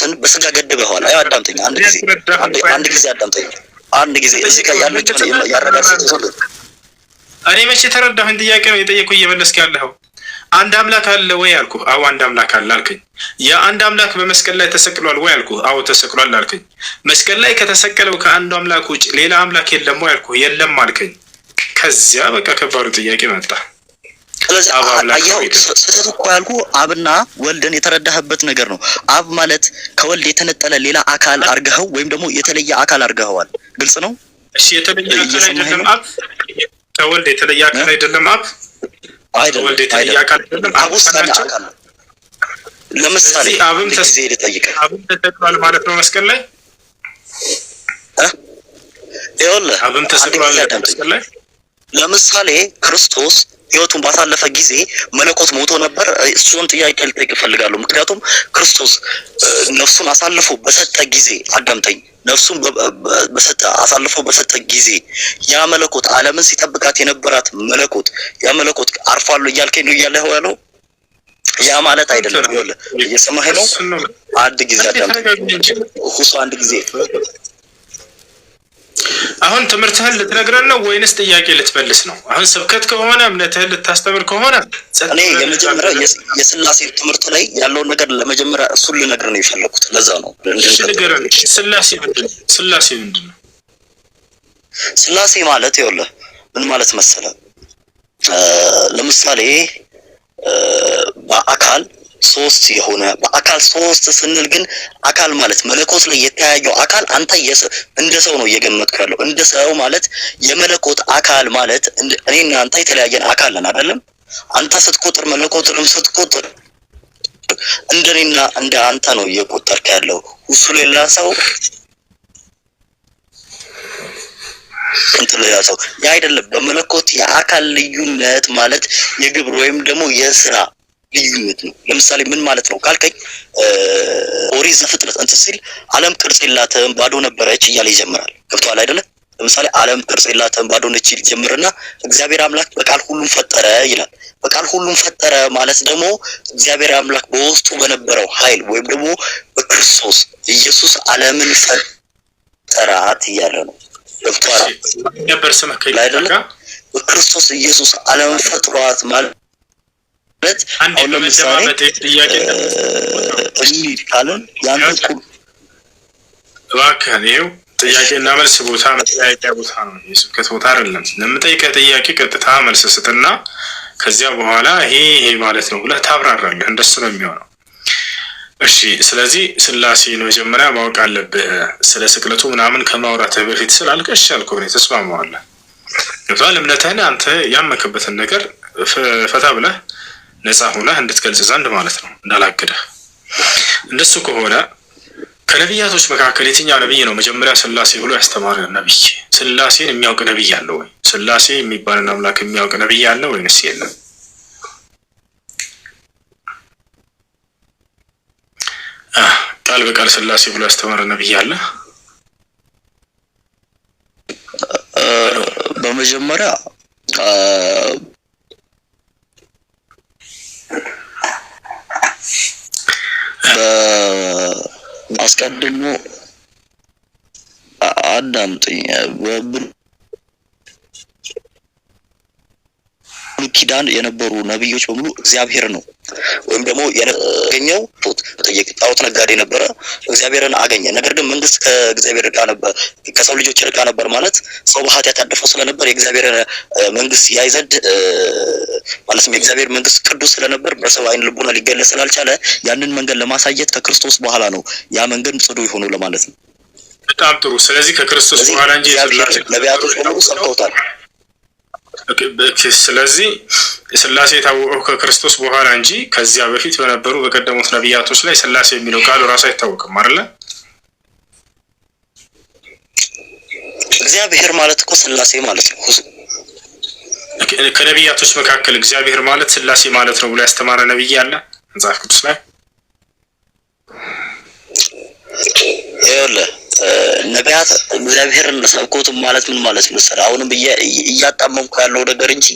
መለኮትን በስጋ ገድበዋል። አይ አዳምጠኝ አንድ ጊዜ አዳምጠኝ። አንድ ጊዜ እዚህ ጋር ያለችውን ያረጋግጥ። እኔ መቼ ተረዳሁኝ? ጥያቄ ነው የጠየኩህ እየመለስክ ያለኸው። አንድ አምላክ አለ ወይ አልኩህ። አዎ አንድ አምላክ አለ አልከኝ። የአንድ አምላክ በመስቀል ላይ ተሰቅሏል ወይ አልኩህ። አዎ ተሰቅሏል አልከኝ። መስቀል ላይ ከተሰቀለው ከአንዱ አምላክ ውጭ ሌላ አምላክ የለም ወይ አልኩህ። የለም አልከኝ። ከዚያ በቃ ከባዱ ጥያቄ መጣ። ስለዚህ አያው ስህተት እኮ ያልኩህ አብና ወልድን የተረዳህበት ነገር ነው። አብ ማለት ከወልድ የተነጠለ ሌላ አካል አርገኸው ወይም ደግሞ የተለየ አካል አርገኸዋል። ግልጽ ነው። እሺ የተለየ አካል አይደለም አብ። ከወልድ የተለየ አካል አይደለም አብ። ወልድ የተለየ አካል አይደለም አብ ውስጥ ናቸው። ለምሳሌ አብም ተሰቅሏል ማለት ነው መስቀል ላይ ይኸውልህ አብም ተሰቅሏል መስቀል ላይ። ለምሳሌ ክርስቶስ ህይወቱን ባሳለፈ ጊዜ መለኮት ሞቶ ነበር። እሱን ጥያቄ ልጠይቅ እፈልጋለሁ። ምክንያቱም ክርስቶስ ነፍሱን አሳልፎ በሰጠ ጊዜ አዳምጠኝ፣ ነፍሱን አሳልፎ በሰጠ ጊዜ ያ መለኮት ዓለምን ሲጠብቃት የነበራት መለኮት ያ መለኮት አርፏል እያልከኝ ነው እያለህ ያለው ያ ማለት አይደለም። ይኸውልህ እየሰማህ ነው። አንድ ጊዜ አዳምጠኝ ሁሱ፣ አንድ ጊዜ አሁን ትምህርትህን ልትነግረን ነው ወይንስ ጥያቄ ልትመልስ ነው? አሁን ስብከት ከሆነ እምነትህን ልታስተምር ከሆነ እኔ የመጀመሪያ የስላሴ ትምህርት ላይ ያለውን ነገር ለመጀመሪያ እሱን ልነግር ነው የፈለኩት። ለዛ ነው ንገረን። ስላሴ ምንድን ነው? ስላሴ ምንድን ነው? ስላሴ ማለት ይኸውልህ ምን ማለት መሰለህ፣ ለምሳሌ በአካል ሶስት የሆነ በአካል ሶስት ስንል ግን አካል ማለት መለኮት ላይ የተያየው አካል አንተ እንደ ሰው ነው እየገመትኩ ያለው። እንደ ሰው ማለት የመለኮት አካል ማለት እኔና አንተ የተለያየን አካል ነን አይደለም? አንተ ስትቆጥር መለኮትንም ስትቆጥር እንደኔና እንደ አንተ ነው እየቆጠርክ ያለው። እሱ ሌላ ሰው እንት ሌላ ሰው ያ አይደለም። በመለኮት የአካል ልዩነት ማለት የግብር ወይም ደግሞ የስራ ልዩነት ነው። ለምሳሌ ምን ማለት ነው ካልከኝ ኦሪት ዘፍጥረት እንትን ሲል ዓለም ቅርጽ የላትም ባዶ ነበረች እያለ ይጀምራል። ገብቶሃል አይደለ? ለምሳሌ ዓለም ቅርጽ የላትም ባዶ ነች ይጀምርና እግዚአብሔር አምላክ በቃል ሁሉም ፈጠረ ይላል። በቃል ሁሉም ፈጠረ ማለት ደግሞ እግዚአብሔር አምላክ በውስጡ በነበረው ኃይል ወይም ደግሞ በክርስቶስ ኢየሱስ ዓለምን ፈጠራት እያለ ነው። ገብቶሃል ነበር ስመከኝ በክርስቶስ ኢየሱስ ዓለምን ፈጥሯት ማለት አንድ ለመደማመጥ ጥያቄ እንዴት ካለን ያንተ እባክህ ነው ጥያቄና መልስ ቦታ መጠያየቂያ ቦታ ነው። የስብከት ቦታ አይደለም። ለምጠይቀህ ጥያቄ ቀጥታ መልስ ስጥና ከዚያ በኋላ ይሄ ማለት ነው ብለህ ታብራራለህ። እንደሱ ነው የሚሆነው። እሺ ስለዚህ ስላሴን መጀመሪያ ማወቅ አለብህ። ስለ ስቅለቱ ምናምን ከማውራትህ በፊት ስላልከሽ ያልከው ነው ተስማማዋለህ። ገብቶሃል? እምነትህን አንተ ያመከበትን ነገር ፈታ ብለህ ነፃ ሆነህ እንድትገልጽ ዘንድ ማለት ነው እንዳላገደህ። እንደሱ ከሆነ ከነቢያቶች መካከል የትኛው ነቢይ ነው መጀመሪያ ስላሴ ብሎ ያስተማረ ነቢይ? ስላሴን የሚያውቅ ነቢይ አለ ወይ? ስላሴ የሚባልን አምላክ የሚያውቅ ነቢይ አለ ወይንስ የለም? ቃል በቃል ስላሴ ብሎ ያስተማረ ነቢይ አለ? በመጀመሪያ አስቀድሞ አዳምጠኝ። በብሉይ ኪዳን የነበሩ ነብዮች በሙሉ እግዚአብሔር ነው ወይም ደግሞ ያገኘው ጣዖት ነጋዴ ነበረ፣ እግዚአብሔርን አገኘ። ነገር ግን መንግስት ከእግዚአብሔር ጋር ነበር፣ ከሰው ልጆች ጋር ነበር ማለት ሰው በኃጢአት ያደፈው ስለነበር የእግዚአብሔር መንግስት ያይ ዘንድ ማለትም የእግዚአብሔር መንግስት ቅዱስ ስለነበር በሰው አይን ልቦና ሊገለጽ ስላልቻለ ያንን መንገድ ለማሳየት ከክርስቶስ በኋላ ነው ያ መንገድ ጽዱ ይሆኑ ለማለት ነው። በጣም ጥሩ። ስለዚህ ከክርስቶስ በኋላ እንጂ ነቢያቶች በሙሉ ሰብከውታል። ስለዚህ ስላሴ የታወቀው ከክርስቶስ በኋላ እንጂ ከዚያ በፊት በነበሩ በቀደሙት ነቢያቶች ላይ ስላሴ የሚለው ቃሉ ራሱ አይታወቅም አይደለ? እግዚአብሔር ማለት እኮ ስላሴ ማለት ነው። ከነቢያቶች መካከል እግዚአብሔር ማለት ስላሴ ማለት ነው ብሎ ያስተማረ ነቢይ አለ መጽሐፍ ቅዱስ ላይ? ይኸውልህ ነቢያት እግዚአብሔርን ሰብኮት ማለት ምን ማለት መሰለህ? አሁንም እያጣመምኩ ያለው ነገር እንጂ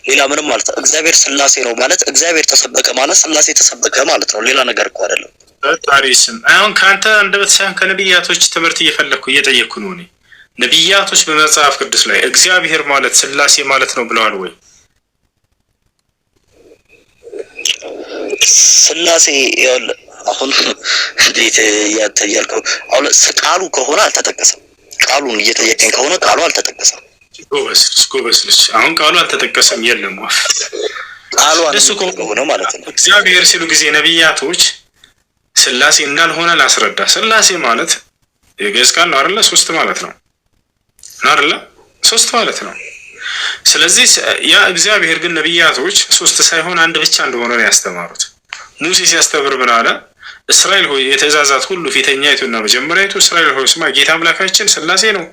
ሌላ ምንም ማለት እግዚአብሔር ስላሴ ነው ማለት እግዚአብሔር ተሰበከ ማለት ስላሴ ተሰበከ ማለት ነው። ሌላ ነገር እኮ አይደለም። ፈጣሪ ስም አሁን ከአንተ አንደበት ሳይሆን ከነቢያቶች ትምህርት እየጠየቅኩ ነው እኔ። ነቢያቶች በመጽሐፍ ቅዱስ ላይ እግዚአብሔር ማለት ስላሴ ማለት ነው ብለዋል ወይ? ስላሴ አሁን እንዴት ያልከው አሁን ቃሉ ከሆነ አልተጠቀሰም። ቃሉን እየጠየቀኝ ከሆነ ቃሉ አልተጠቀሰም። ጎበዝ ልጅ አሁን ቃሉ አልተጠቀሰም የለም ወፍ ቃሉ ከሆነ ማለት ነው። እግዚአብሔር ሲሉ ጊዜ ነቢያቶች ስላሴ እንዳልሆነ ላስረዳ። ስላሴ ማለት የግዕዝ ቃል ነው አይደለ? ሶስት ማለት ነው አይደለ? ሶስት ማለት ነው። ስለዚህ ያ እግዚአብሔር ግን ነቢያቶች ሶስት ሳይሆን አንድ ብቻ እንደሆነ ነው ያስተማሩት። ሙሴ ሲያስተምር ምን አለ? እስራኤል ሆይ የትእዛዛት ሁሉ ፊተኛይቱና መጀመሪያይቱ እስራኤል ሆይ ስማ፣ ጌታ አምላካችን ስላሴ ነው።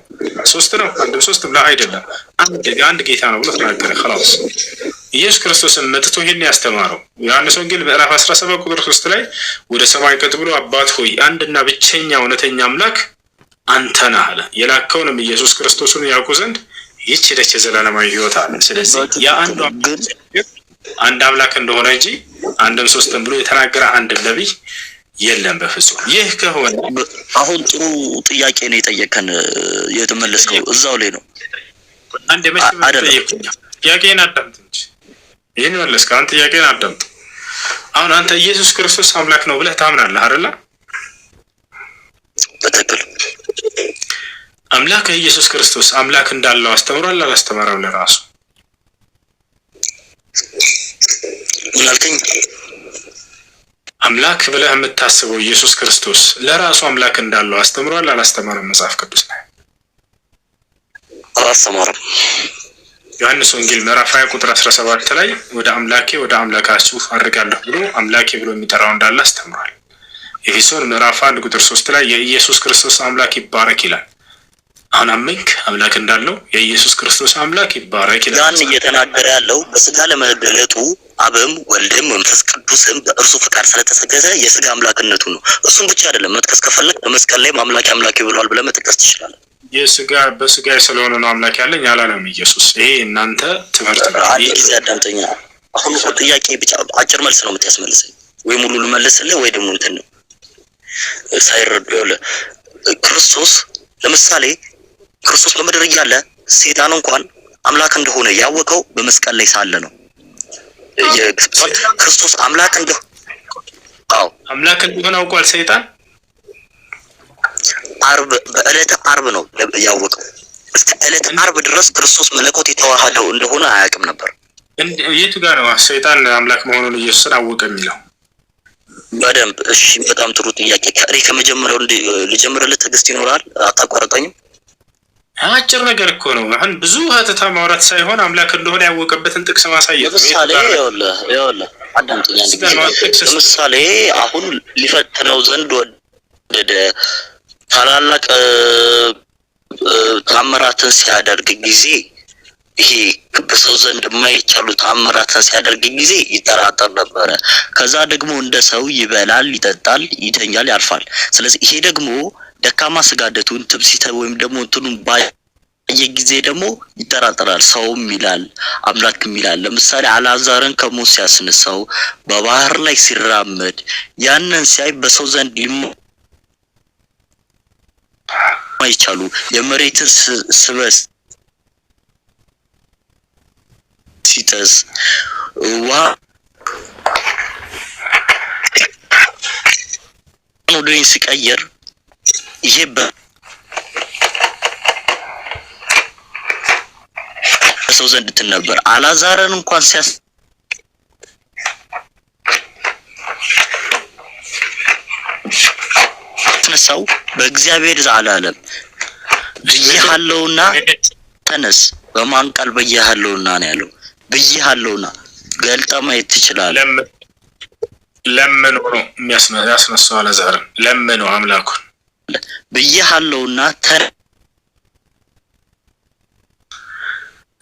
ሶስት ነው አንድም ሶስትም ላ አይደለም፣ አንድ ጌታ ነው ብሎ ተናገረ። خلاص ኢየሱስ ክርስቶስን መጥቶ ይሄን ያስተማረው ዮሐንስ ወንጌል ምዕራፍ 17 ቁጥር 3 ላይ ወደ ሰማይ ቀጥ ብሎ አባት ሆይ አንድና ብቸኛ እውነተኛ አምላክ አንተ ነህ አለ። የላከውንም ኢየሱስ ክርስቶስን ያውቁ ዘንድ ይህች ደች የዘላለማዊ ሕይወት አለ። ስለዚህ ያ አንድ አምላክ እንደሆነ እንጂ አንድም ሶስትም ብሎ የተናገረ አንድም ነቢይ የለም በፍጹም። ይህ ከሆነ አሁን ጥሩ ጥያቄ ነው የጠየቀን፣ የተመለስከው እዛው ላይ ነው። አንድ ጥያቄን አዳምጥ እንጂ ይህን መለስከ። አንተ ጥያቄን አዳምጥ። አሁን አንተ ኢየሱስ ክርስቶስ አምላክ ነው ብለህ ታምናለህ አይደለ? በትክክል አምላክ ኢየሱስ ክርስቶስ አምላክ እንዳለው አስተምሯል አላስተማረም? ለራሱ ምን አልከኝ? አምላክ ብለህ የምታስበው ኢየሱስ ክርስቶስ ለራሱ አምላክ እንዳለው አስተምሯል አላስተማረም? መጽሐፍ ቅዱስ ላይ አላስተማረም። ዮሐንስ ወንጌል ምዕራፍ 20 ቁጥር 17 ላይ ወደ አምላካችሁ አድርጋለሁ ብሎ አምላኬ ብሎ የሚጠራው እንዳለ አስተምሯል። ኤፌሶን ምዕራፍ 1 ቁጥር 3 ላይ የኢየሱስ ክርስቶስ አምላክ ይባረክ ይላል። አሁን አመንክ አምላክ እንዳለው የኢየሱስ ክርስቶስ አምላክ ይባረክ ይላል። ያን እየተናገረ ያለው በስጋ ለመገለጡ አብም ወልድም መንፈስ ቅዱስም በእርሱ ፍቃድ ስለተሰገዘ የስጋ አምላክነቱ ነው። እሱም ብቻ አይደለም፣ መጥቀስ ከፈለክ በመስቀል ላይ አምላክ ብሏል ብለህ መጥቀስ ትችላለህ። በስጋ ስለሆነ ነው አምላክ ያለኝ አላለም ኢየሱስ። ይሄ እናንተ ትምህርት ነው። አንድ ጊዜ አዳምጠኛ። አሁን ጥያቄ ብቻ አጭር መልስ ነው የምታስመልሰኝ፣ ወይ ሙሉ ልመልስልህ ወይ ደግሞ እንትን ነው ሳይረዱ ክርስቶስ ለምሳሌ ክርስቶስ በምድር እያለ ሰይጣን እንኳን አምላክ እንደሆነ ያወቀው በመስቀል ላይ ሳለ ነው። ክርስቶስ አምላክ እንደሆነ አውቋል ሰይጣን። በዕለተ ዓርብ ነው ያወቀው። እስከ ዕለተ ዓርብ ድረስ ክርስቶስ መለኮት የተዋሃደው እንደሆነ አያውቅም ነበር። የቱ ጋር ነው ሰይጣን አምላክ መሆኑን ኢየሱስን አወቀ የሚለው? በደንብ እሺ፣ በጣም ጥሩ ጥያቄ። ከመጀመሪያው ልጀምርልህ፣ ትዕግስት ይኖራል፣ አታቋርጠኝም። አጭር ነገር እኮ ነው። አሁን ብዙ ሀተታ ማውራት ሳይሆን አምላክ እንደሆነ ያወቀበትን ጥቅስ ማሳየት ነው። ለምሳሌ ይኸውልህ አዳምጠኝ። ለምሳሌ አሁን ሊፈትነው ዘንድ ወደደ ታላላቅ ተአምራትን ሲያደርግ ጊዜ ይሄ በሰው ዘንድ የማይቻሉ ተአምራትን ሲያደርግ ጊዜ ይጠራጠር ነበረ። ከዛ ደግሞ እንደ ሰው ይበላል፣ ይጠጣል፣ ይተኛል፣ ያርፋል። ስለዚህ ይሄ ደግሞ ደካማ ስጋደቱን ትብሲተ ወይም ደግሞ እንትኑን ባየ ጊዜ ደግሞ ይጠራጠራል። ሰውም ይላል አምላክም ይላል። ለምሳሌ አልዓዛርን ከሞት ሲያስነሳው በባህር ላይ ሲራመድ ያንን ሲያይ በሰው ዘንድ የማይቻሉ የመሬትን ስበስ ሲተስ ውሃ ወደኝ ሲቀየር ይሄ በሰው ዘንድ እንትን ነበር። አልዓዛርን እንኳን ሲያስነሳው በእግዚአብሔር ዘላለም ብዬሃለሁና ተነስ፣ በማን ቃል ብዬሃለሁና ነው ያለው? ብዬሃለሁና ገልጠህ ማየት ትችላለህ። ለምን ነው ያስነሳው? አልዓዛርን ለምን ነው አምላኩን ብዬሃለሁና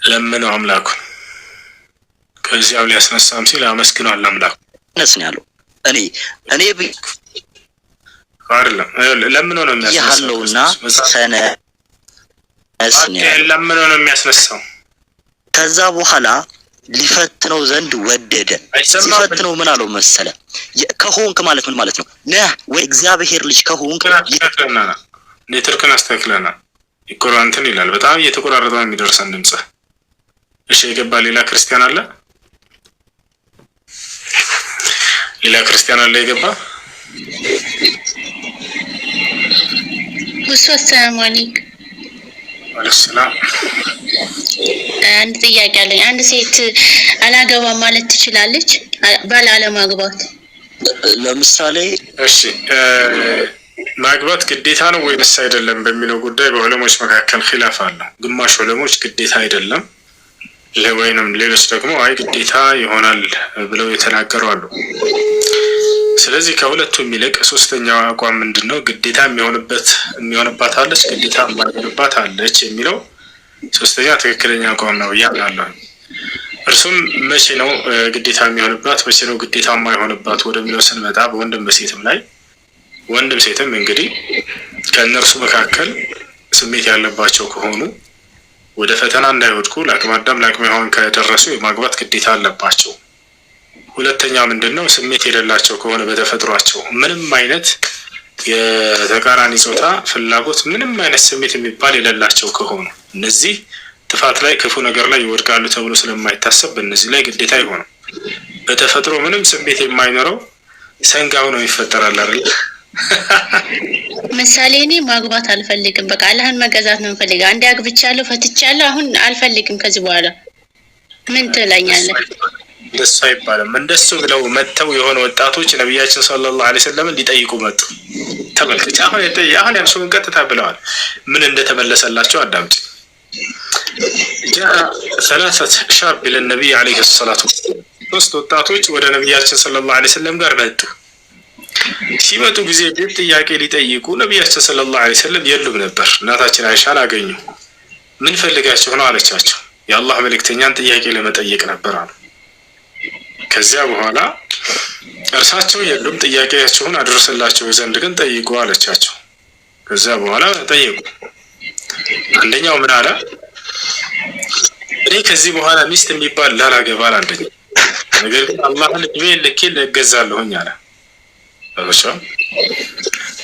ለምን ነው አምላኩን ከዚያው ሊያስነሳም ሲል አመስግኗል። አምላኩ ተነስ ነው ያለው። እኔ አይደለም ለምን ነው ብዬሃለሁና ተነስ ነው ያለው። ለምን ነው የሚያስነሳው? ከዛ በኋላ ሊፈትነው ዘንድ ወደደ። ሲፈትነው ምን አለው መሰለ? ከሆንክ ማለት ምን ማለት ነው? ነህ ወይ እግዚአብሔር ልጅ ከሆንክ ኔትወርክን አስተካክለና ይቆራንትን ይላል። በጣም እየተቆራረጠ ነው የሚደርሰን ድምጽ። እሺ የገባ ሌላ ክርስቲያን አለ? ሌላ ክርስቲያን አለ የገባ? ሰላም አለይኩም። ሰላም። አንድ ጥያቄ አለኝ። አንድ ሴት አላገባም ማለት ትችላለች? ባል አለማግባት ለምሳሌ እሺ ማግባት ግዴታ ነው ወይስ አይደለም በሚለው ጉዳይ በዑለሞች መካከል ኺላፍ አለ። ግማሽ ዑለሞች ግዴታ አይደለም ለወይንም ሌሎች ደግሞ አይ ግዴታ ይሆናል ብለው የተናገሩ አሉ። ስለዚህ ከሁለቱም ይልቅ ሶስተኛው አቋም ምንድነው? ግዴታ የሚሆንባት አለች፣ ግዴታ የማይሆንባት አለች የሚለው ሶስተኛ ትክክለኛ አቋም ነው ያለው። እርሱም መቼ ነው ግዴታ የሚሆንባት፣ መቼ ነው ግዴታ የማይሆንባት ወደሚለው ስንመጣ በወንድም በሴትም ላይ ወንድም ሴትም እንግዲህ ከእነርሱ መካከል ስሜት ያለባቸው ከሆኑ ወደ ፈተና እንዳይወድቁ ለአቅመ አዳም ለአቅመ ሔዋን ከደረሱ የማግባት ግዴታ አለባቸው። ሁለተኛ ምንድነው? ስሜት የሌላቸው ከሆነ በተፈጥሯቸው ምንም አይነት የተቃራኒ ጾታ ፍላጎት ምንም አይነት ስሜት የሚባል የሌላቸው ከሆኑ እነዚህ ጥፋት ላይ ክፉ ነገር ላይ ይወድቃሉ ተብሎ ስለማይታሰብ በእነዚህ ላይ ግዴታ አይሆንም። በተፈጥሮ ምንም ስሜት የማይኖረው ሰንጋው ነው ይፈጠራል አይደል? ምሳሌ እኔ ማግባት አልፈልግም፣ በቃ አላህን መገዛት ነው የምፈልገው። አንዴ አግብቻለሁ ፈትቻለሁ፣ አሁን አልፈልግም ከዚህ በኋላ ምን ትለኛለህ? እንደሱ አይባልም። እንደሱ ብለው መተው የሆነ ወጣቶች ነብያችን ሰለላሁ ዐለይሂ ወሰለም ሊጠይቁ መጡ። ተመልከች፣ አሁን ያልሽውን ቀጥታ ብለዋል። ምን እንደተመለሰላቸው አዳምጪ። ثلاثة شاب إلى النبي عليه الصلاة والسلام ሶስት ወጣቶች ወደ ነብያችን ሰለላሁ ዐለይሂ ወሰለም ጋር መጡ። ሲመጡ ጊዜ ቤት ጥያቄ ሊጠይቁ ነብያችን ሰለላሁ ዐለይሂ ወሰለም የሉም ነበር። እናታችን አይሻን አገኙ። ምን ፈልጋችሁ ነው አለቻቸው። የአላህ መልእክተኛን ጥያቄ ለመጠየቅ ነበር አሉ። ከዚያ በኋላ እርሳቸው የሉም፣ ጥያቄያቸውን አድርሰላቸው ዘንድ ግን ጠይቁ አለቻቸው። ከዚያ በኋላ ጠየቁ። አንደኛው ምን አለ? እኔ ከዚህ በኋላ ሚስት የሚባል ላላገባ አንደኛ፣ ነገር ግን አላህን እድሜን ልኬ እገዛለሁኝ አለ።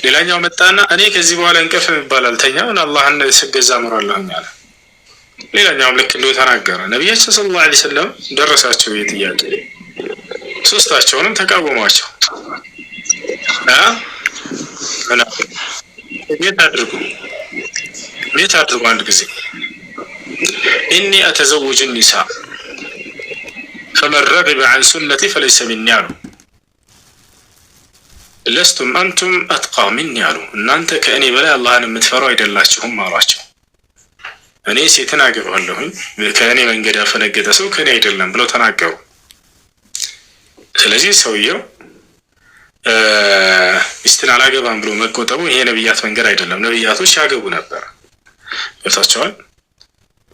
ሌላኛው መጣና እኔ ከዚህ በኋላ እንቅልፍ የሚባል አልተኛም፣ አላህን ስገዛ እኖራለሁኝ አለ። ሌላኛውም ልክ እንደው ተናገረ። ነብያችን ሰለላሁ ዐለይሂ ወሰለም ደረሳቸው የጥያቄ ሶስታቸውንም ተቃወሟቸው። ቤት አድርጉ አንድ ጊዜ ኢኒ አተዘውጅ ኒሳ ፈመን ረግበ ዐን ሱነቲ ፈለይሰ ሚኒ አሉ። ለስቱም አንቱም አትቃ ሚኒ አሉ። እናንተ ከእኔ በላይ አላህን የምትፈሩ አይደላችሁም አሏቸው። እኔ ሴትን አገባለሁኝ ከእኔ መንገድ ያፈነገጠ ሰው ከእኔ አይደለም ብለው ተናገሩ። ስለዚህ ሰውየው ሚስትን አላገባም ብሎ መቆጠቡ ይሄ ነብያት መንገድ አይደለም። ነብያቶች ያገቡ ነበር። ገብታችኋል?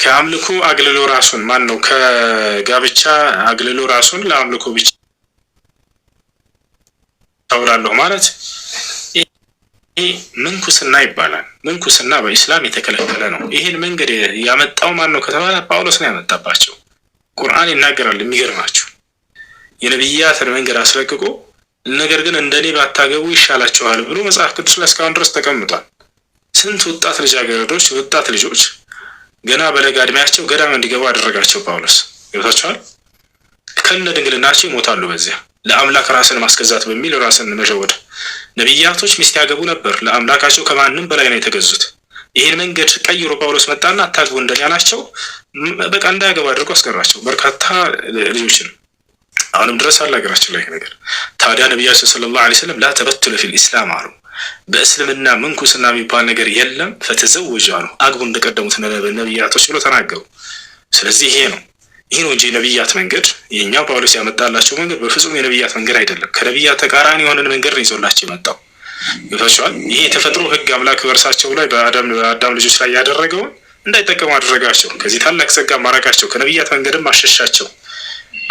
ከአምልኮ አግልሎ ራሱን ማን ነው ከጋብቻ አግልሎ ራሱን ለአምልኮ ብቻ ታውላለሁ ማለት ይሄ ምንኩስና ይባላል። ምንኩስና በኢስላም የተከለከለ ነው። ይሄን መንገድ ያመጣው ማን ነው ከተባለ ጳውሎስ ነው ያመጣባቸው። ቁርአን ይናገራል። የሚገርማችሁ የነብያትን መንገድ አስለቅቆ ነገር ግን እንደኔ ባታገቡ ይሻላችኋል ብሎ መጽሐፍ ቅዱስ ላይ እስካሁን ድረስ ተቀምጧል። ስንት ወጣት ልጃገረዶች ወጣት ልጆች ገና በለጋ እድሜያቸው ገዳም እንዲገቡ አደረጋቸው ጳውሎስ። ገብታችኋል? ከነ ድንግልናቸው ይሞታሉ። በዚያ ለአምላክ ራስን ማስገዛት በሚል ራስን መሸወድ። ነብያቶች ሚስት ያገቡ ነበር። ለአምላካቸው ከማንም በላይ ነው የተገዙት። ይሄን መንገድ ቀይሮ ጳውሎስ መጣና አታግቡ እንደኔ ያላቸው በቃ እንዳያገቡ አድርጎ አስቀራቸው። በርካታ ልጆችን አሁንም ድረስ አለ ሀገራችን ላይ ነገር። ታዲያ ነብያችን ሰለላሁ ዐለይሂ ወሰለም ላ ተበቱለ ፊል ኢስላም አሉ። በእስልምና ምንኩስና የሚባል ነገር የለም። ፈተዘወጁ አሉ። አግቡ እንደቀደሙት ነብያቶች ብሎ ተናገሩ። ስለዚህ ይሄ ነው እንጂ ነብያት መንገድ የኛው ጳውሎስ ያመጣላቸው መንገድ በፍጹም የነብያት መንገድ አይደለም። ከነብያት ተቃራኒ የሆነን መንገድ ነው ይዞላቸው የመጣው። ይፈሻል። ይሄ የተፈጥሮ ህግ አምላክ በእርሳቸው ላይ በአዳም ልጆች ላይ ያደረገውን እንዳይጠቀሙ አደረጋቸው። ከዚህ ታላቅ ጸጋ ማራቃቸው፣ ከነብያት መንገድም አሸሻቸው።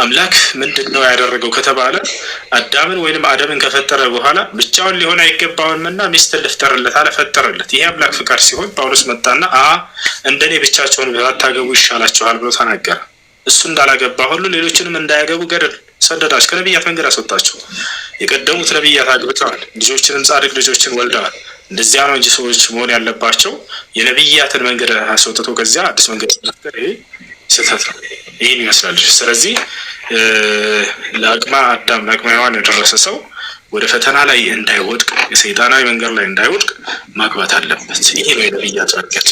አምላክ ምንድነው ያደረገው ከተባለ አዳምን ወይንም አደምን ከፈጠረ በኋላ ብቻውን ሊሆን አይገባውምና ሚስትን ልፍጠርለት አለ፣ ፈጠረለት። ይሄ አምላክ ፍቃድ ሲሆን ጳውሎስ መጣና እንደኔ ብቻቸውን ባታገቡ ይሻላችኋል ብሎ ተናገረ። እሱ እንዳላገባ ሁሉ ሌሎችንም እንዳያገቡ ገደል ሰደዳቸው። ከነቢያት መንገድ አስወጣቸው። የቀደሙት ነቢያት አግብተዋል፣ ልጆችንም ጻድቅ ልጆችን ወልደዋል። እንደዚያ ነው እንጂ ሰዎች መሆን ያለባቸው የነቢያትን መንገድ አስወጥቶ ከዚያ አዲስ መንገድ ሲናገር ይሄ ስህተት ነው። ይህን ይመስላል። ስለዚህ ለአቅመ አዳም ለአቅመ ሔዋን የደረሰ ሰው ወደ ፈተና ላይ እንዳይወድቅ፣ የሰይጣናዊ መንገድ ላይ እንዳይወድቅ ማግባት አለበት። ይሄ ነው የነቢያት መንገድ።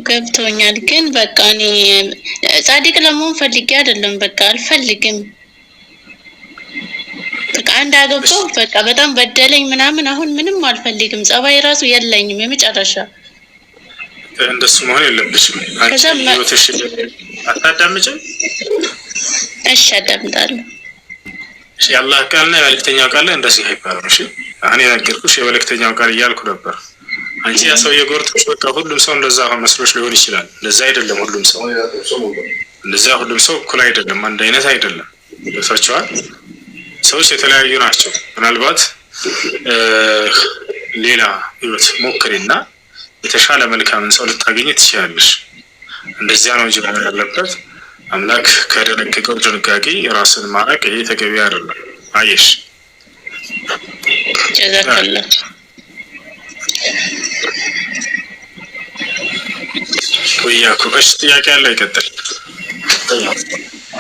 ገብቶኛል። ግን በቃ እኔ ጻድቅ ለመሆን ፈልጌ አይደለም፣ በቃ አልፈልግም። በቃ አንድ አገባው በቃ በጣም በደለኝ ምናምን፣ አሁን ምንም አልፈልግም። ጸባይ ራሱ የለኝም የመጨረሻ። እንደሱ መሆን የለብሽም። አንቺ ህይወትሽ አታዳምጪም? እሺ አዳምጣለሁ። እሺ የአላህ ቃልና የመልእክተኛው ቃል ላይ እንደዚህ አይባልም። እሺ እኔ ነገርኩሽ የመልእክተኛው ቃል እያልኩ ነበር። አንቺ ያ ሰው የጎርቶሽ በቃ ሁሉም ሰው እንደዛ አሁን መስሎሽ ሊሆን ይችላል። እንደዛ አይደለም። ሁሉም ሰው ሁሉም ሰው እኩል አይደለም፣ አንድ አይነት አይደለም። ገብቷችኋል? ሰዎች የተለያዩ ናቸው። ምናልባት ሌላ ህይወት ሞክሪና የተሻለ መልካምን ሰው ልታገኝ ትችላለሽ። እንደዚያ ነው እንጂ መሆን ያለበት አምላክ ከደነገገው ድንጋጌ ራስን ማራቅ ይሄ ተገቢ አይደለም። አየሽ ጀዛከላ ወያኩ። እሺ ጥያቄ አለ? ይቀጥል።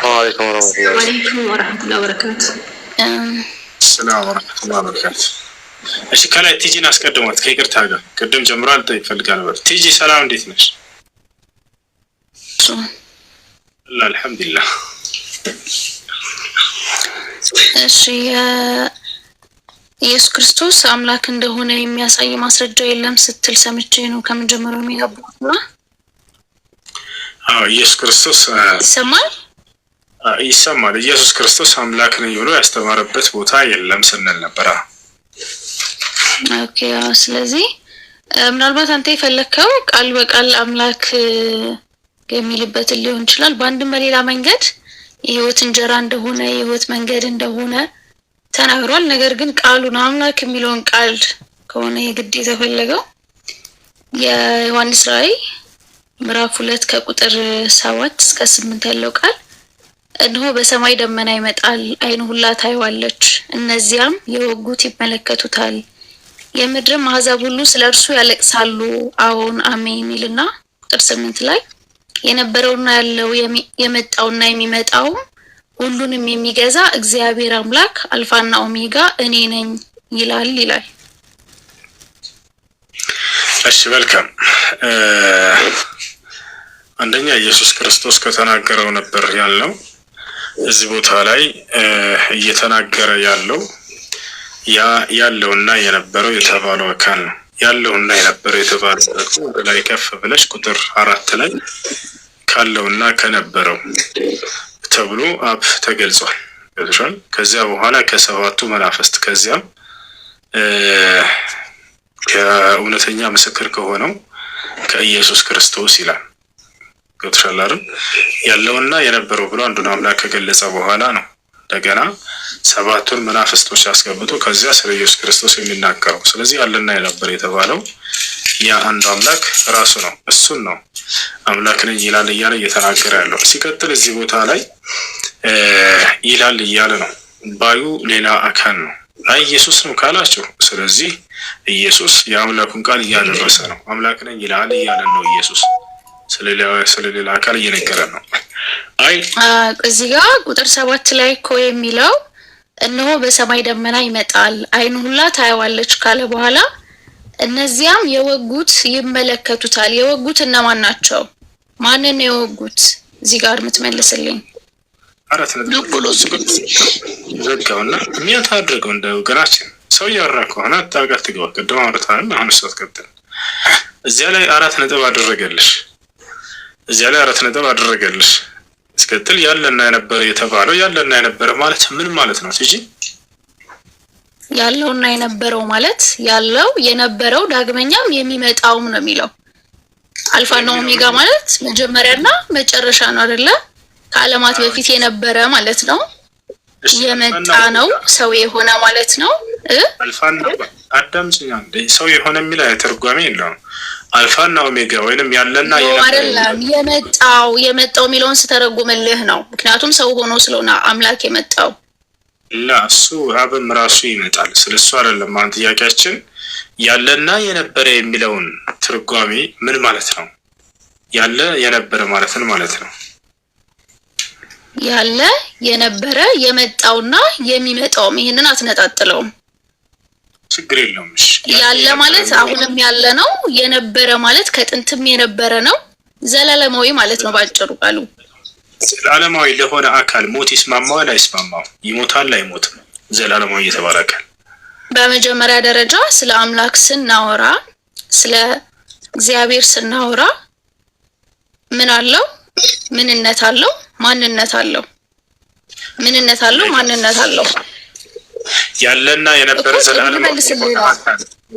ወአለይኩም ወራህመቱላሂ ወበረካቱ። ሰላም ወራህመቱላሂ ወበረካቱ። እሺ ከላይ ቲጂን አስቀድሟት ከይቅርታ ጋር ቅድም ጀምሮ አልጠይቅ ፈልጋለሁ ነበር። ቲጂ ሰላም፣ እንዴት ነሽ? አልሐምዱሊላህ። እሺ ኢየሱስ ክርስቶስ አምላክ እንደሆነ የሚያሳይ ማስረጃ የለም ስትል ሰምቼ ነው ከመጀመሪያው የሚገባውና። ኢየሱስ ክርስቶስ ይሰማል። ኢየሱስ ክርስቶስ አምላክ ነኝ ብሎ ያስተማረበት ቦታ የለም ስንል ነበር። ኦኬ ስለዚህ ምናልባት አንተ የፈለከው ቃል በቃል አምላክ የሚልበት ሊሆን ይችላል። በአንድም በሌላ መንገድ የህይወት እንጀራ እንደሆነ የህይወት መንገድ እንደሆነ ተናግሯል። ነገር ግን ቃሉን አምላክ የሚለውን ቃል ከሆነ የግድ የተፈለገው የዮሐንስ ራእይ ምዕራፍ 2 ከቁጥር 7 እስከ 8 ያለው ቃል እነሆ በሰማይ ደመና ይመጣል፣ ዓይን ሁላ ታየዋለች፣ እነዚያም የወጉት ይመለከቱታል፣ የምድርም አሕዛብ ሁሉ ስለ እርሱ ያለቅሳሉ። አዎን አሜን ይልና ቁጥር 8 ላይ የነበረውና ያለው የመጣውና የሚመጣው ሁሉንም የሚገዛ እግዚአብሔር አምላክ አልፋና ኦሜጋ እኔ ነኝ ይላል። እሺ መልካም። አንደኛ ኢየሱስ ክርስቶስ ከተናገረው ነበር ያለው። እዚህ ቦታ ላይ እየተናገረ ያለው ያለውና የነበረው የተባለው አካል ነው። ያለውና የነበረው የተባለው ደግሞ ወደ ላይ ከፍ ብለሽ ቁጥር 4 ላይ ካለውና ከነበረው ተብሎ አብ ተገልጿል። ገብቶሻል? ከዚያ በኋላ ከሰባቱ መናፍስት ከዚያም ከእውነተኛ ምስክር ከሆነው ከኢየሱስ ክርስቶስ ይላል። ገብቶሻል አይደል? ያለውና የነበረው ብሎ አንዱን አምላክ ከገለጸ በኋላ ነው እንደገና ሰባቱን መናፍስቶች አስገብቶ ከዚያ ስለ ኢየሱስ ክርስቶስ የሚናገረው። ስለዚህ ያለና የነበረ የተባለው ያ አንዱ አምላክ ራሱ ነው። እሱን ነው አምላክ ነኝ ይላል እያለ እየተናገረ ያለው። ሲቀጥል እዚህ ቦታ ላይ ይላል እያለ ነው ባዩ ሌላ አካል ነው። አይ ኢየሱስ ነው ካላችሁ፣ ስለዚህ ኢየሱስ የአምላኩን ቃል እያደረሰ ነው። አምላክ ነኝ ይላል እያለ ነው ኢየሱስ። ስለሌላ አካል እየነገረ ነው። አይ እዚህ ጋር ቁጥር 7 ላይ እኮ የሚለው እነሆ በሰማይ ደመና ይመጣል፣ ዓይን ሁላ ታየዋለች ካለ በኋላ እነዚያም የወጉት ይመለከቱታል። የወጉት እነማን ናቸው? ማንን ነው የወጉት? እዚህ ጋር የምትመልስልኝ? አራት ነጥብ ብሎ ዘጋውና ሚያት አድርገው እንደ ወገናችን ሰው ያወራ ከሆነ አጣጋት ትገባ። ቅድም አውርተናል። አሁን እሷ ትቀጥል። እዚያ ላይ 4 ነጥብ አደረገልሽ። እስከትል ያለና የነበረ የተባለው ያለና የነበረ ማለት ምን ማለት ነው? እጂ ያለውና የነበረው ማለት ያለው የነበረው ዳግመኛም የሚመጣውም ነው የሚለው። አልፋና ኦሜጋ ማለት መጀመሪያና መጨረሻ ነው አይደለ? ከዓለማት በፊት የነበረ ማለት ነው። የመጣ ነው፣ ሰው የሆነ ማለት ነው። አዳምጪኝ አንዴ። ሰው የሆነ የሚል ትርጓሜ የለውም። አልፋና ኦሜጋ ወይንም ያለና አይደለም የመጣው የሚለውን ስተረጉምልህ ነው። ምክንያቱም ሰው ሆኖ ስለሆነ አምላክ የመጣው እሱ አብም ራሱ ይመጣል። ስለሱ አይደለም አሁን ጥያቄያችን። ያለና የነበረ የሚለውን ትርጓሜ ምን ማለት ነው? ያለ የነበረ ማለትን ማለት ነው። ያለ የነበረ የመጣውና የሚመጣውም ይሄንን አትነጣጥለውም። ችግር የለውም። እሺ ያለ ማለት አሁንም ያለ ነው። የነበረ ማለት ከጥንትም የነበረ ነው። ዘላለማዊ ማለት ነው ባጭሩ ቃሉ። ዘላለማዊ ለሆነ አካል ሞት ይስማማዋል አይስማማው? ይሞታል አይሞትም? ዘላለማዊ የተባለ አካል በመጀመሪያ ደረጃ ስለ አምላክ ስናወራ ስለ እግዚአብሔር ስናወራ ምን አለው? ምንነት አለው፣ ማንነት አለው። ምንነት አለው፣ ማንነት አለው። ያለና የነበረ ዘላለማዊ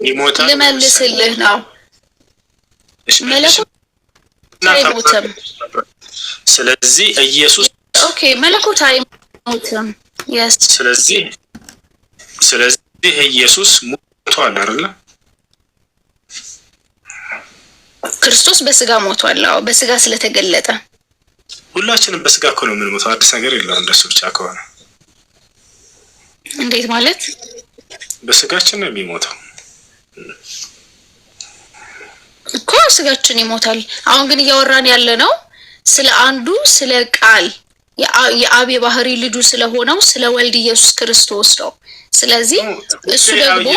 ይሞታል። ልመልስልህ ነው። መለኮት አይሞትም። ስለዚህ ኢየሱስ መለኮት አይሞትም። ስለዚህ ኢየሱስ ሞቷል አይደል? ክርስቶስ በስጋ ሞቷል። አዎ በስጋ ስለተገለጠ ሁላችንም በስጋ እኮ ነው የምንሞተው። አዲስ ነገር የለውም። እንደሱ ብቻ ከሆነ እንዴት ማለት? በስጋችን ነው የሚሞተው እኮ ስጋችን ይሞታል። አሁን ግን እያወራን ያለ ነው ስለ አንዱ ስለ ቃል የአብ የባህሪ ልጁ ስለሆነው ስለ ወልድ ኢየሱስ ክርስቶስ ነው። ስለዚህ እሱ ደግሞ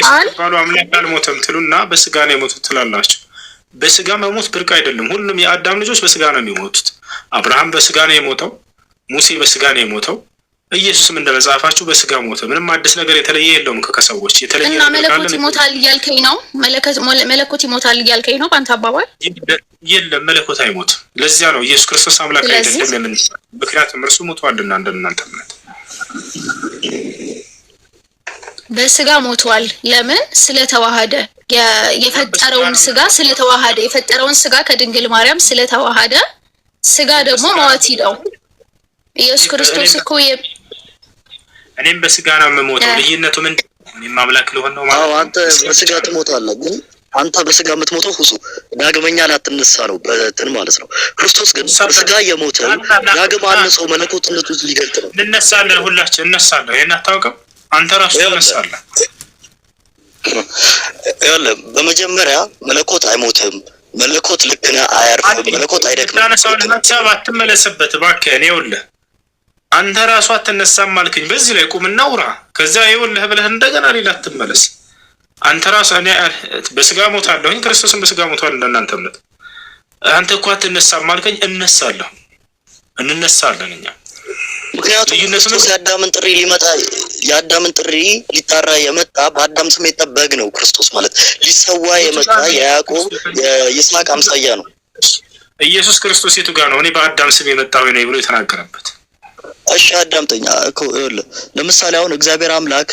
ቃል አምላክ አልሞተም ትሉና በስጋ ነው የሞቱት ትላላችሁ። በስጋ መሞት ብርቅ አይደለም። ሁሉም የአዳም ልጆች በስጋ ነው የሚሞቱት። አብርሃም በስጋ ነው የሞተው። ሙሴ በስጋ ነው የሞተው። ኢየሱስም እንደ መጽሐፋችሁ በስጋ ሞተ። ምንም አዲስ ነገር የተለየ የለውም ከሰዎች የተለየ እና መለኮት ይሞታል እያልከኝ ነው? መለኮት ይሞታል እያልከኝ ነው በአንተ አባባል? የለም መለኮት አይሞትም። ለዚያ ነው ኢየሱስ ክርስቶስ አምላክ አይደለም የምን ምክንያቱም እርሱ ሞቷልና እንደናንተ እምነት በስጋ ሞቷል። ለምን? ስለተዋሃደ የፈጠረውን ስጋ ስለተዋሃደ የፈጠረውን ስጋ ከድንግል ማርያም ስለተዋሃደ ስጋ ደግሞ መዋቲ ነው። ኢየሱስ ክርስቶስ እኮ እኔም በስጋ ነው የምሞተው። ልዩነቱ ምንድን ነው? እኔም አምላክ ልሆን ነው ማለት ነው። አንተ በስጋ ትሞታለህ፣ ግን አንተ በስጋ የምትሞተው ሁሱ ዳግመኛ ላትነሳ ነው በትን ማለት ነው። ክርስቶስ ግን በስጋ የሞተ ዳግም አንሰው መለኮትነቱን ሊገልጥ ነው። እንነሳለን፣ ሁላችን እንነሳለን። ይሄን አታውቅም? አንተ ራስህ ትነሳለህ። ይኸውልህ በመጀመሪያ መለኮት አይሞትም። መለኮት ልክ ነህ፣ አያርፍም። መለኮት አይደክምም። ታነሳውን ሀሳብ አትመለስበት እባክህ። እኔ ይኸውልህ አንተ ራሱ አትነሳም አልከኝ። በዚህ ላይ ቁምና ውራ። ከዛ ይኸውልህ ብለህ እንደገና ሌላ አትመለስ። አንተ ራሱ እኔ በስጋ ሞታለሁኝ፣ ክርስቶስን በስጋ ሞቷል እንደናንተ እምነት። አንተ እኮ አትነሳም አልከኝ። እነሳለሁ፣ እንነሳለን እኛ። ምክንያቱም ክርስቶስ የአዳምን ጥሪ ሊጣራ የመጣ በአዳም ስም የመጣ በግ ነው። ክርስቶስ ማለት ሊሰዋ የመጣ የያዕቆብ የይስሐቅ አምሳያ ነው። ኢየሱስ ክርስቶስ የቱ ጋር ነው እኔ በአዳም ስም የመጣሁ ነኝ ብሎ የተናገረበት? እሺ አዳምጠኛ እኮ ይኸውልህ፣ ለምሳሌ አሁን እግዚአብሔር አምላክ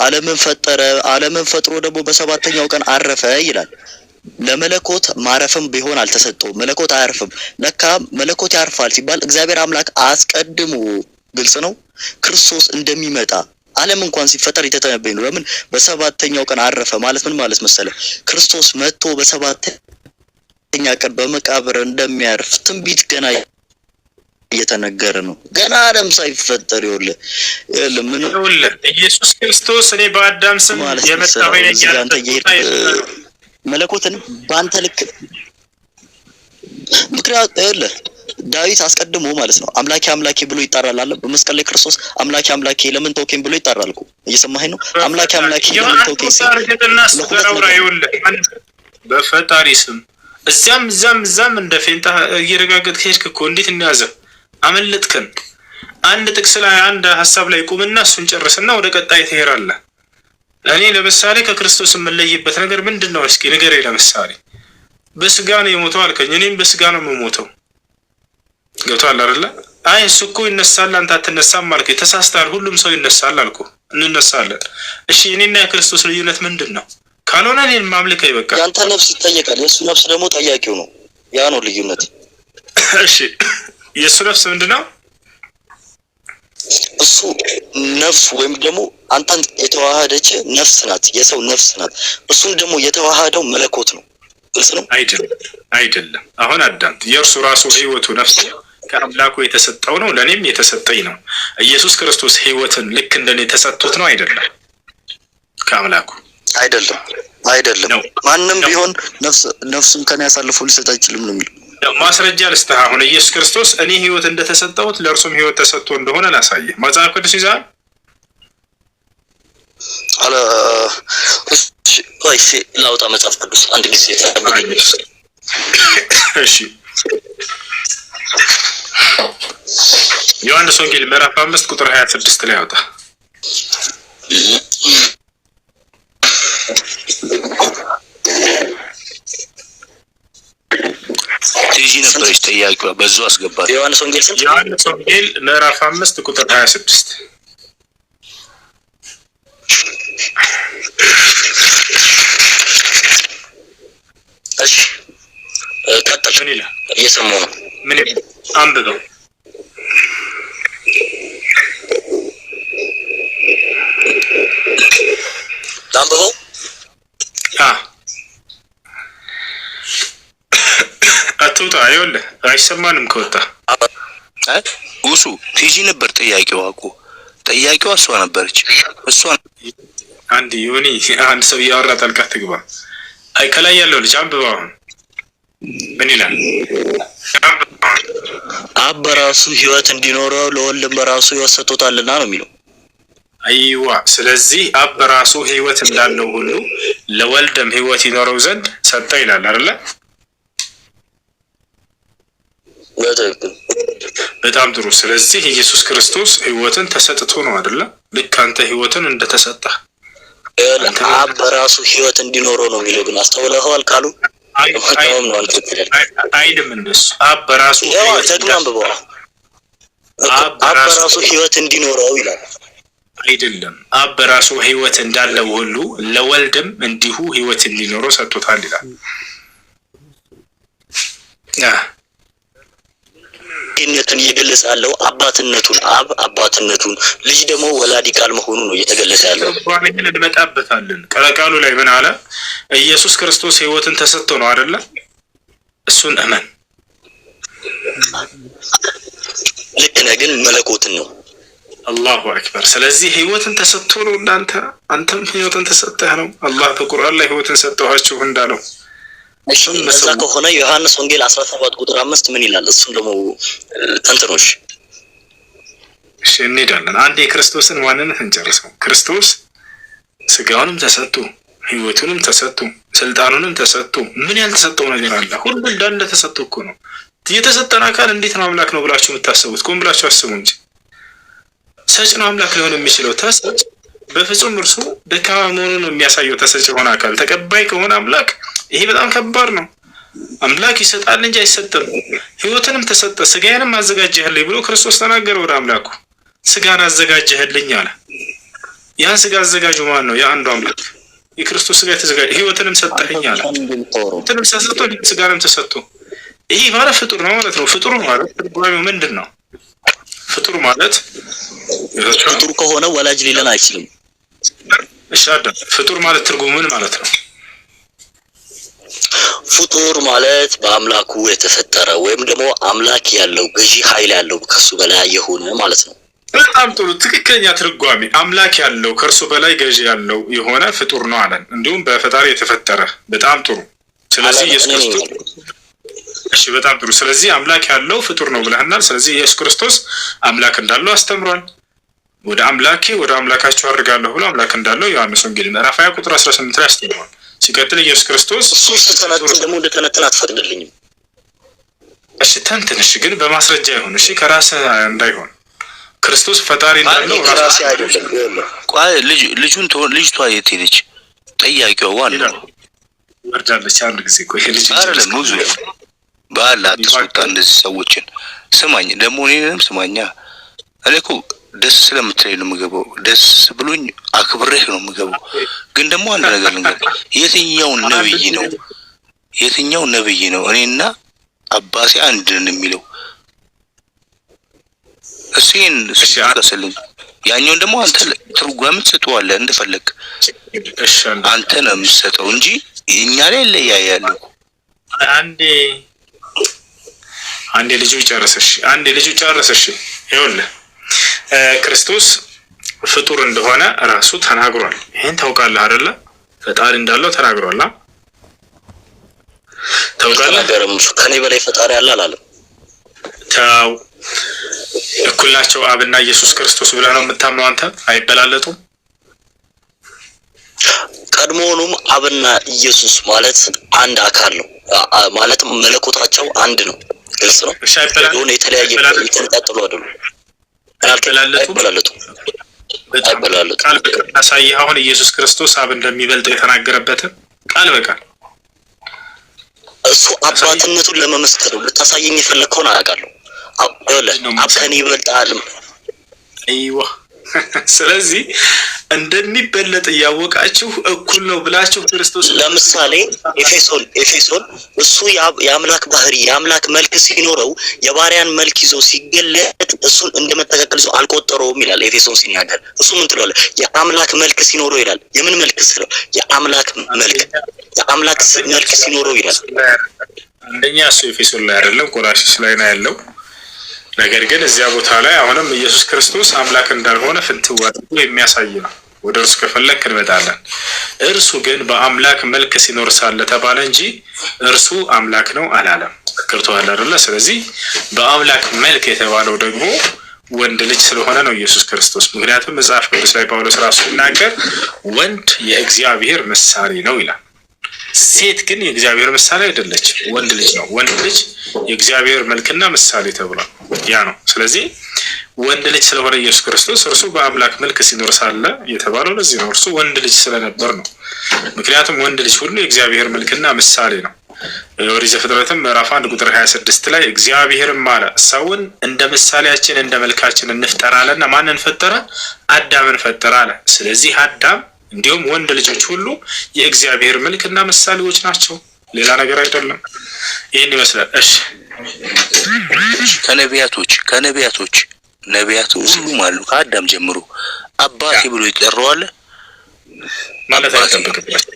ዓለምን ፈጠረ። ዓለምን ፈጥሮ ደግሞ በሰባተኛው ቀን አረፈ ይላል። ለመለኮት ማረፍም ቢሆን አልተሰጠውም። መለኮት አያርፍም። ለካ መለኮት ያርፋል ሲባል እግዚአብሔር አምላክ አስቀድሞ ግልጽ ነው ክርስቶስ እንደሚመጣ ዓለም እንኳን ሲፈጠር የተተነበየ ነው። ለምን በሰባተኛው ቀን አረፈ ማለት ምን ማለት መሰለ? ክርስቶስ መጥቶ በሰባተኛ ቀን በመቃብር እንደሚያርፍ ትንቢት ገና እየተነገረ ነው። ገና ዓለም ሳይፈጠር ይኸውልህ ኢየሱስ ክርስቶስ እኔ በአዳም ስም የመጣሁ ነኝ ያለ መለኮትን በአንተ ልክ ምክንያት ይኸውልህ ዳዊት አስቀድሞ ማለት ነው አምላኬ አምላኬ ብሎ ይጣራል አለ። በመስቀል ላይ ክርስቶስ አምላኬ አምላኬ ለምን ተውከኝ ብሎ ይጣራል እኮ። እየሰማኸኝ ነው? አምላኬ አምላኬ ለምን ተውከኝ በፈጣሪ ስም እዛም እንደ ፌንታ እየረጋገጥክ ሄድክ እኮ። እንዴት እንያዘ አመለጥከን። አንድ ጥቅስ ላይ አንድ ሀሳብ ላይ ቁምና እሱን ጨርስና ወደ ቀጣይ ትሄዳለህ። እኔ ለምሳሌ ከክርስቶስ የምለይበት ነገር ምንድን ነው? እስኪ ንገረኝ። ለምሳሌ በስጋ ነው የሞተው አልከኝ። እኔም በስጋ ነው የምሞተው። ገብቶሃል አይደለ? አይ እሱ እኮ ይነሳል አንተ አትነሳም አልከኝ። ተሳስተሃል። ሁሉም ሰው ይነሳል አልኩ። እንነሳለን። እሺ እኔና የክርስቶስ ልዩነት ምንድን ነው? ካልሆነ እኔን ማምለክ አይበቃም። ያንተ ነፍስ ይጠየቃል፣ የእሱ ነፍስ ደግሞ ጠያቂው ነው። ያ ነው ልዩነት። እሺ የእሱ ነፍስ ምንድን ነው? እሱ ነፍስ ወይም ደግሞ አንተን የተዋሃደች ነፍስ ናት፣ የሰው ነፍስ ናት። እሱን ደግሞ የተዋሃደው መለኮት ነው። ግልጽ ነው። አይደለም። አሁን አዳምጥ። የእርሱ ራሱ ህይወቱ ነፍስ ከአምላኩ የተሰጠው ነው፣ ለኔም የተሰጠኝ ነው። ኢየሱስ ክርስቶስ ህይወትን ልክ እንደኔ ተሰጥቶት ነው አይደለም? ከአምላኩ አይደለም። ማንም ቢሆን ነፍሱን ከኔ አሳልፎ ሊሰጥ አይችልም ነው የሚለው። ማስረጃ ልስጥህ። አሁን ኢየሱስ ክርስቶስ እኔ ህይወት እንደተሰጠሁት ለእርሱም ህይወት ተሰጥቶ እንደሆነ ላሳየህ። መጽሐፍ ቅዱስ ይዛል አለ። እሺ ላውጣ መጽሐፍ ቅዱስ አንድ ጊዜ ተቀበል። እሺ ዮሐንስ ወንጌል ምዕራፍ 5 ቁጥር 26 ላይ አውጣ። ትይጂ ነበረች ጥያቄዋ በዛው አስገባት። ዮሐንስ ወንጌል ስንት? ዮሐንስ ወንጌል ምዕራፍ 5 ቁጥር 26። እሺ ቀጥል። ምን ይላል? እየሰማሁ ነው። ምን ይላል? አንብበው። አንብበው። አትውጣ። ይኸውልህ አይሰማንም ከወጣ ጉሱ ትይጂ ነበር ጥያቄዋ እኮ ጥያቄዋ እሷ ነበረች። እሷ አንድ ዮኒ አንድ ሰው እያወራ ጣልቃ ትግባ። አይ ከላይ ያለው ልጅ አንብበው። አሁን ምን ይላል? አብ በራሱ ህይወት እንዲኖረው ለወልድም በራሱ ህይወት ሰጥቶታልና ነው የሚለው። አይዋ ስለዚህ አብ በራሱ ህይወት እንዳለው ሁሉ ለወልድም ህይወት ይኖረው ዘንድ ሰጠ ይላል አይደለ? በጣም ጥሩ። ስለዚህ ኢየሱስ ክርስቶስ ህይወትን ተሰጥቶ ነው አይደለ? ልክ አንተ ህይወትን እንደተሰጠ አብ በራሱ ህይወት እንዲኖረው ነው የሚለው። ግን አስተውለኸዋል? ቃሉ አይልም እንደሱ። አብ በራሱ ህይወት እንዲኖረው ይላል። አይደለም። አብ በራሱ ህይወት እንዳለው ሁሉ ለወልድም እንዲሁ ህይወት እንዲኖረው ሰጥቶታል ይላል። ይህንን እየገለጸ ያለው አባትነቱን አብ አባትነቱን ልጅ ደግሞ ወላዲ ቃል መሆኑ ነው እየተገለጸ ያለው። ቋንቋን እንመጣበታለን። ቃሉ ላይ ምን አለ? ኢየሱስ ክርስቶስ ህይወትን ተሰጥቶ ነው አይደለ? እሱን እመን። ልክ ነህ፣ ግን መለኮትን ነው። አላሁ አክበር። ስለዚህ ህይወትን ተሰጥቶ ነው እንዳንተ፣ አንተም ህይወትን ተሰጠህ ነው። አላህ በቁርአን ላይ ህይወትን ሰጠኋችሁ እንዳለው። እዛ ከሆነ ዮሐንስ ወንጌል 17 ቁጥር 5 ምን ይላል? እሱን ደግሞ ተንትኖሽ። እሺ እንሄዳለን። አንድ የክርስቶስን ማንነት እንጨርሰው። ክርስቶስ ስጋውንም ተሰጥቶ ህይወቱንም ተሰጥቶ ስልጣኑንም ተሰጥቶ ምን ያልተሰጠው ነገር አለ? ሁሉ እንዳለ ተሰጥቶ እኮ ነው። የተሰጠን አካል እንዴት ነው አምላክ ነው ብላችሁ የምታስቡት? ቆም ብላችሁ አስቡ እንጂ። ሰጭ ነው አምላክ ሊሆን የሚችለው። ተሰጭ በፍጹም እርሱ ደካማ መሆኑን ነው የሚያሳየው። ተሰጭ የሆነ አካል ተቀባይ ከሆነ አምላክ ይሄ በጣም ከባድ ነው። አምላክ ይሰጣል እንጂ አይሰጥም። ህይወትንም ተሰጠ ስጋዬንም አዘጋጀህልኝ ብሎ ክርስቶስ ተናገረ። ወደ አምላኩ ስጋን አዘጋጀህልኝ አለ። ያ ስጋ አዘጋጁ ማን ነው? የአንዱ አምላክ። የክርስቶስ ስጋ ተዘጋጀ። ህይወትንም ሰጠኸኝ አለ። ህይወትንም ተሰጥቶ ስጋንም ተሰጥቶ ይሄ ማለት ፍጡር ነው ማለት ነው። ፍጡር ማለት ትርጓሜው ምንድን ነው? ፍጡር ማለት ፍጡር ከሆነ ወላጅ ሊለን አይችልም። እሺ አዳም፣ ፍጡር ማለት ትርጉሙ ምን ማለት ነው? ፍጡር ማለት በአምላኩ የተፈጠረ ወይም ደግሞ አምላክ ያለው ገዢ ኃይል ያለው ከሱ በላይ የሆነ ማለት ነው። በጣም ጥሩ፣ ትክክለኛ ትርጓሜ። አምላክ ያለው ከእርሱ በላይ ገዢ ያለው የሆነ ፍጡር ነው አለን። እንዲሁም በፈጣሪ የተፈጠረ። በጣም ጥሩ። ስለዚህ ኢየሱስ ክርስቶስ እሺ፣ በጣም ጥሩ። ስለዚህ አምላክ ያለው ፍጡር ነው ብለህናል። ስለዚህ ኢየሱስ ክርስቶስ አምላክ እንዳለው አስተምሯል። ወደ አምላካቸው አድርጋለሁ ብሎ አምላክ እንዳለው ዮሐንስ ወንጌል ምዕራፍ 20 ቁጥር 18 ላይ አስተምሯል። ሲቀጥል ኢየሱስ ክርስቶስ ደግሞ እንደተነተን አትፈቅድልኝም። እሺ ተንትን። እሺ ግን በማስረጃ ይሁን። እሺ ከራስህ እንዳይሆን። ክርስቶስ ፈጣሪ እንዳለው ራስህ አይደለም። ቆይ ልጅቷ የት ሄደች? ጠያቂዋ ዋናው ወርዳለች። አንድ ጊዜ ቆይ ልጅ አይደለም ብዙ ባላ አትስወጣ እንደዚህ ሰዎችን። ስማኝ ደግሞ እኔንም ስማኛ። እኔ እኮ ደስ ስለምትለኝ ነው የምገባው። ደስ ብሎኝ አክብሬህ ነው የምገባው። ግን ደግሞ አንድ ነገር ልንገርህ። የትኛው ነብይ ነው እኔና አባሴ አንድ ነን የሚለው? እሺ ያኛውን ደግሞ አንተ ትርጓሜ ትሰጠዋለህ እንደፈለግ። እሺ አንተ ነው የምትሰጠው እንጂ እኛ ላይ ለያያሉ። አንዴ ልጁ ጨረሰሽ። ይኸውልህ ክርስቶስ ፍጡር እንደሆነ ራሱ ተናግሯል። ይሄን ታውቃለህ አይደለ? ፈጣሪ እንዳለው ተናግሯል። ታውቃለህ? ከኔ በላይ ፈጣሪ አለ አላለም። ታው እኩል ናቸው አብና ኢየሱስ ክርስቶስ ብለህ ነው የምታምነው አንተ? አይበላለጡም? ቀድሞውኑም አብና ኢየሱስ ማለት አንድ አካል ነው። ማለትም መለኮታቸው አንድ ነው። ግልጽ ነው። የሆነ የተለያየ የተነጣጠሉ አይደሉም። አይበላለጡም። ቃል በቃል አሳይህ። አሁን ኢየሱስ ክርስቶስ አብ እንደሚበልጥ የተናገረበትን ቃል በቃል እሱ አባትነቱን ለመመስከር ልታሳየኝ የፈለከውን አያውቃለሁ። አብ ከኔ ይበልጣል። አይዋ ስለዚህ እንደሚበለጥ እያወቃችሁ እኩል ነው ብላችሁ ክርስቶስ ለምሳሌ ኤፌሶን እሱ የአምላክ ባህሪ የአምላክ መልክ ሲኖረው የባሪያን መልክ ይዞ ሲገለጥ እሱን እንደመተካከል ይዞ አልቆጠረውም ይላል። ኤፌሶን ሲናገር እሱ ምን ትላለህ? የአምላክ መልክ ሲኖረው ይላል። የምን መልክ ስለው? የአምላክ መልክ ሲኖረው ይላል። አንደኛ እሱ ኤፌሶን ላይ አይደለም ቆላስይስ ላይ ነው ያለው። ነገር ግን እዚያ ቦታ ላይ አሁንም ኢየሱስ ክርስቶስ አምላክ እንዳልሆነ ፍንትው አድርጎ የሚያሳይ ነው። ወደ እርሱ ከፈለክ እንመጣለን። እርሱ ግን በአምላክ መልክ ሲኖር ሳለ ተባለ እንጂ እርሱ አምላክ ነው አላለም። ገብቶሃል አይደለ? ስለዚህ በአምላክ መልክ የተባለው ደግሞ ወንድ ልጅ ስለሆነ ነው ኢየሱስ ክርስቶስ። ምክንያቱም መጽሐፍ ቅዱስ ላይ ጳውሎስ ራሱ ሲናገር ወንድ የእግዚአብሔር ምሳሌ ነው ይላል። ሴት ግን የእግዚአብሔር ምሳሌ አይደለች፣ ወንድ ልጅ ነው። ወንድ ልጅ የእግዚአብሔር መልክና ምሳሌ ተብሏል። ያ ነው። ስለዚህ ወንድ ልጅ ስለሆነ ኢየሱስ ክርስቶስ እርሱ በአምላክ መልክ ሲኖር ሳለ የተባለው ለዚህ ነው። እርሱ ወንድ ልጅ ስለነበር ነው። ምክንያቱም ወንድ ልጅ ሁሉ የእግዚአብሔር መልክና ምሳሌ ነው። ኦሪት ዘፍጥረትም ምዕራፍ 1 ቁጥር 26 ላይ እግዚአብሔርም አለ ሰውን እንደ ምሳሌያችን እንደ መልካችን እንፍጠር አለና ማንን ፈጠረ? አዳምን ፈጠረ አለ። ስለዚህ አዳም እንዲሁም ወንድ ልጆች ሁሉ የእግዚአብሔር መልክና ምሳሌዎች ናቸው፣ ሌላ ነገር አይደለም። ይሄን ይመስላል። እሺ ነቢያቶች ሁሉም አሉ ከአዳም ጀምሮ አባቴ ብሎ ይጠራዋል ማለት አይጠበቅባቸው።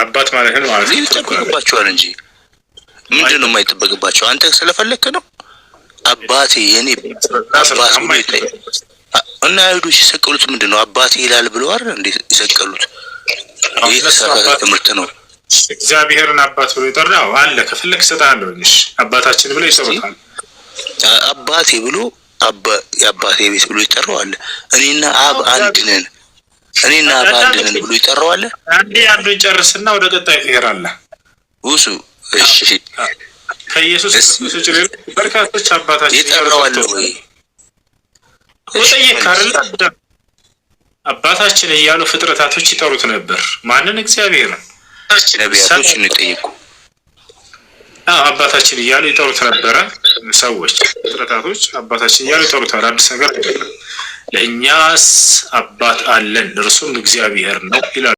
አባት ማለት ነው ማለት ይጠበቅባቸዋል እንጂ ምንድነው የማይጠበቅባቸው? አንተ ስለፈለክ ነው አባቴ የኔ አባት ብሎ ይጠራል። እና አይሁዶች ሲሰቀሉት ምንድነው አባቴ ይላል ብለው አይደል እንዴ ይሰቀሉት? ይሄ ትምህርት ነው። እግዚአብሔርን አባት ብሎ ይጠራው አለ። ከፈለክ ሰጣለሁ እንጂ አባታችን ብሎ ይሰሩታል። አባቴ ብሎ የአባቴ ቤት ብሎ ይጠራው አለ። እኔና አብ አንድ ነን ብሎ ይጠራው አለ። አንዱ ጨርስና ወደ ቀጣይ ትሄዳለህ። ውሱ እሺ ከኢየሱስ ክርስቶስ ውጭ በርካቶች አባታችን ይጠራው አለ ወይ? አባታችን እያሉ ፍጥረታቶች ይጠሩት ነበር። ማንን? እግዚአብሔርን። ነቢያቶች እንጠይቁ አባታችን እያሉ ይጠሩት ነበረ። ሰዎች ፍጥረታቶች አባታችን እያሉ ይጠሩታል። አዲስ ነገር አይደለም። ለእኛስ አባት አለን እርሱም እግዚአብሔር ነው ይላል።